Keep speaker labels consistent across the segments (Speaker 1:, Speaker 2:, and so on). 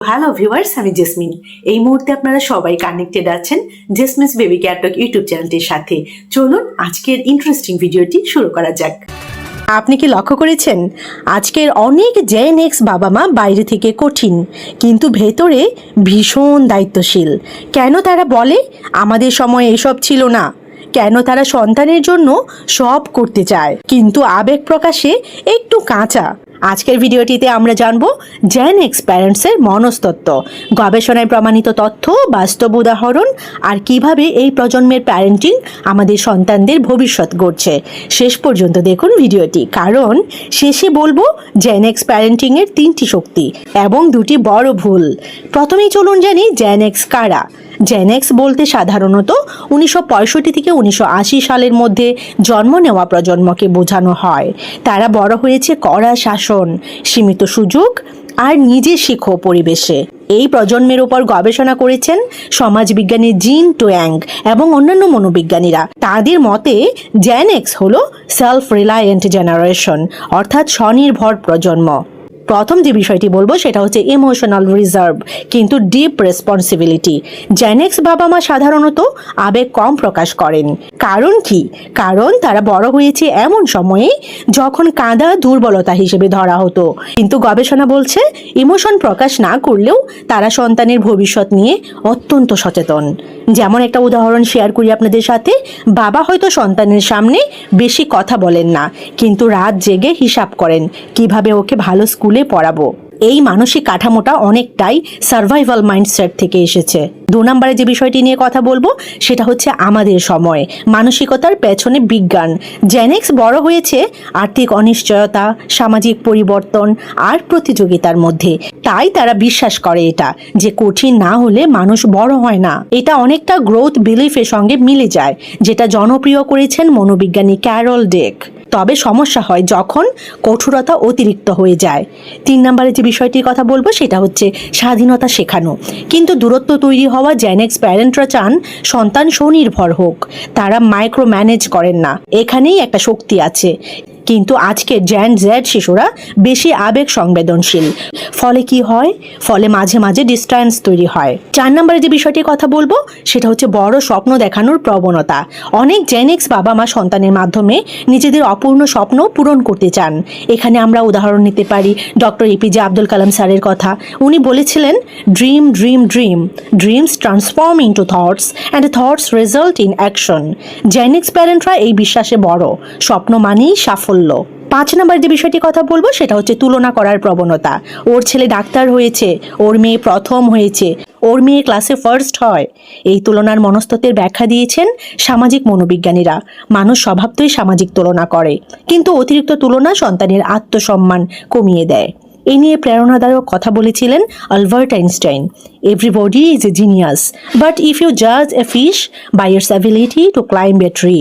Speaker 1: Hello viewers, আমি jasmine. এই মুহূর্তে আপনারা সবাই কানেক্টেড আছেন জেসমিনস বেবি কেয়ার টক ইউটিউব চ্যানেলটির সাথে। চলুন আজকের ইন্টারেস্টিং ভিডিওটি শুরু করা যাক। আপনি কি লক্ষ্য করেছেন আজকের অনেক জেন এক্স বাবা মা বাইরে থেকে কঠিন কিন্তু ভেতরে ভীষণ দায়িত্বশীল? কেন তারা বলে আমাদের সময় এসব ছিল না? কেন তারা সন্তানের জন্য সব করতে চায় কিন্তু আবেগ প্রকাশে একটু কাঁচা? আজকের ভিডিওটিতে আমরা জানব জেন এক্স প্যারেন্টসের মনস্তত্ত্ব, গবেষণায় প্রমাণিত তথ্য, বাস্তব উদাহরণ আর কিভাবে এই প্রজন্মের প্যারেন্টিং আমাদের সন্তানদের ভবিষ্যৎ গড়ছে। শেষ পর্যন্ত দেখুন ভিডিওটি, কারণ শেষে বলবো জেন এক্স প্যারেন্টিংয়ের 3টি শক্তি এবং 2টি বড় ভুল। প্রথমেই চলুন জানি জেন এক্স কারা। জেন এক্স বলতে সাধারণত 1965 থেকে 1980 সালের মধ্যে জন্ম নেওয়া প্রজন্মকে বোঝানো হয়। তারা বড় হয়েছে কড়া শাসন, সীমিত সুযোগ আর নিজে শিখো পরিবেশে। এই প্রজন্মের উপর গবেষণা করেছেন সমাজবিজ্ঞানী জিন টুয়াং এবং অন্যান্য মনোবিজ্ঞানীরা। তাদের মতে জেন এক্স হলো সেলফ রিলায়েন্ট জেনারেশন, অর্থাৎ স্বনির্ভর প্রজন্ম। প্রথম যে বিষয়টি বলবো সেটা হচ্ছে ইমোশনাল রিজার্ভ কিন্তু ডিপ রেসপন্সিবিলিটি। জেন এক্স বাবা মা সাধারণত আবেগ কম প্রকাশ করেন। কারণ কি? কারণ তারা বড় হয়েছে এমন সময়ে যখন কাঁদা দুর্বলতা হিসেবে ধরা হতো। কিন্তু গবেষণা বলছে ইমোশন প্রকাশ না করলেও তারা সন্তানের ভবিষ্যৎ নিয়ে অত্যন্ত সচেতন। যেমন একটা উদাহরণ শেয়ার করি আপনাদের সাথে। বাবা হয়তো সন্তানের সামনে বেশি কথা বলেন না, কিন্তু রাত জেগে হিসাব করেন কিভাবে ওকে ভালো স্কুলে পড়াবো। এই মানসিক কাঠামোটা অনেকটাই সার্ভাইভাল মাইন্ডসেট থেকে এসেছে। 2 নম্বরে যে বিষয়টি নিয়ে কথা বলবো সেটা হচ্ছে আমাদের সময়, মানসিকতার পেছনে বিজ্ঞান। জেন এক্স বড় হয়েছে আর্থিক অনিশ্চয়তা, সামাজিক পরিবর্তন আর প্রতিযোগিতার মধ্যে। তাই তারা বিশ্বাস করে এটা যে কঠিন না হলে মানুষ বড় হয় না। এটা অনেকটা গ্রোথ বিলিফের সঙ্গে মিলে যায়, যেটা জনপ্রিয় করেছেন মনোবিজ্ঞানী ক্যারল ডেক। তবে সমস্যা হয় যখন কঠোরতা অতিরিক্ত হয়ে যায়। 3 নম্বরে যে বিষয়টির কথা বলবো সেটা হচ্ছে স্বাধীনতা শেখানো কিন্তু দূরত্ব তৈরি হওয়া। জেন এক্স প্যারেন্টরা চান সন্তান স্বনির্ভর হোক, তারা মাইক্রো ম্যানেজ করেন না। এখানেই একটা শক্তি আছে। কিন্তু আজকে জেন জেড শিশুরা বেশি আবেগ সংবেদনশীল। ফলে কি হয়? ফলে মাঝে মাঝে ডিস্ট্যান্স তৈরি হয়। 4 নম্বরে যে বিষয়টির কথা বলবো সেটা হচ্ছে বড় স্বপ্ন দেখানোর প্রবণতা। অনেক জেন এক্স বাবা মা সন্তানের মাধ্যমে নিজেদের অপূর্ণ স্বপ্ন পূরণ করতে চান। এখানে আমরা উদাহরণ নিতে পারি ডক্টর এপিজে আব্দুল কালাম স্যারের কথা। উনি বলেছিলেন, dream dream dream, dreams transform into thoughts and thoughts result in action. Gen X প্যারেন্টরা এই বিশ্বাসে বড়। স্বপ্ন মানেই সাফল্য। 5 নম্বর যে বিষয়টি কথা বলবো সেটা হচ্ছে তুলনা করার প্রবণতা। ওর ছেলে ডাক্তার হয়েছে, ওর মেয়ে প্রথম হয়েছে, ওর মেয়ে ক্লাসে ফার্স্ট হয়। এই তুলনার মনস্তত্ত্বের ব্যাখ্যা দিয়েছেন সামাজিক মনোবিজ্ঞানীরা। মানুষ স্বভাবতই সামাজিক তুলনা করে, কিন্তু অতিরিক্ত তুলনা সন্তানের আত্মসম্মান কমিয়ে দেয়। এই নিয়ে প্রেরণাদায়ক কথা বলেছিলেন Albert Einstein. Everybody is a genius, but if you জাজ a fish by its ability to climb a tree.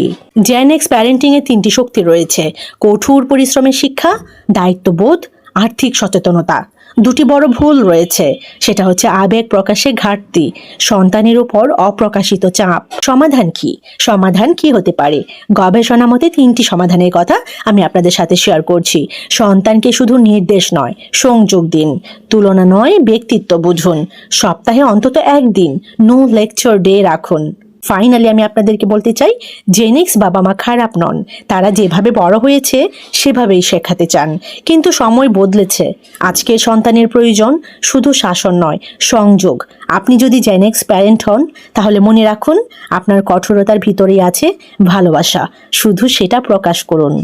Speaker 1: Gen X parenting এর 3টি শক্তি রয়েছে: কঠোর পরিশ্রমের শিক্ষা, দায়িত্ববোধ, আর্থিক সচেতনতা। 2টি বড় ভুল রয়েছে, সেটা হচ্ছে আবেগ প্রকাশে ঘাটতি, সন্তানের উপর অপ্রকাশিত চাপ। সমাধান কি? সমাধান কি হতে পারে? গবেষণা মতে 3টি সমাধানের কথা আমি আপনাদের সাথে শেয়ার করছি। সন্তানকে শুধু নির্দেশ নয়, সংযোগ দিন। তুলনা নয়, ব্যক্তিত্ব বুঝুন। সপ্তাহে অন্তত 1 দিন নো লেকচার ডে রাখুন। ফাইনালি আমি আপনাদেরকে বলতে চাই, জেন এক্স বাবা মা খারাপ নন। তারা যেভাবে বড় হয়েছে সেভাবেই শেখাতে চান, কিন্তু সময় বদলেছে। আজকের সন্তানের প্রয়োজন শুধু শাসন নয়, সংযোগ। আপনি যদি জেন এক্স প্যারেন্ট হন তাহলে মনে রাখুন আপনার কঠোরতার ভিতরেই আছে ভালোবাসা। শুধু সেটা প্রকাশ করুন।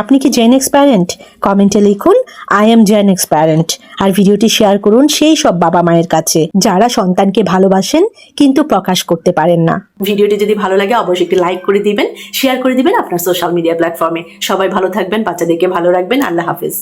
Speaker 1: আপনি কি জেন এক্স প্যারেন্ট? কমেন্টে লিখুন I am Gen X parent. আর ভিডিওটি শেয়ার করুন সেই সব বাবা মায়ের কাছে যারা সন্তানকে ভালোবাসেন কিন্তু প্রকাশ করতে পারেন না। ভিডিওটি যদি ভালো লাগে অবশ্যই একটি লাইক করে দিবেন, শেয়ার করে দিবেন আপনার সোশ্যাল মিডিয়া প্ল্যাটফর্মে। সবাই ভালো থাকবেন, বাচ্চাদেরকে ভালো রাখবেন। আল্লাহ হাফিজ।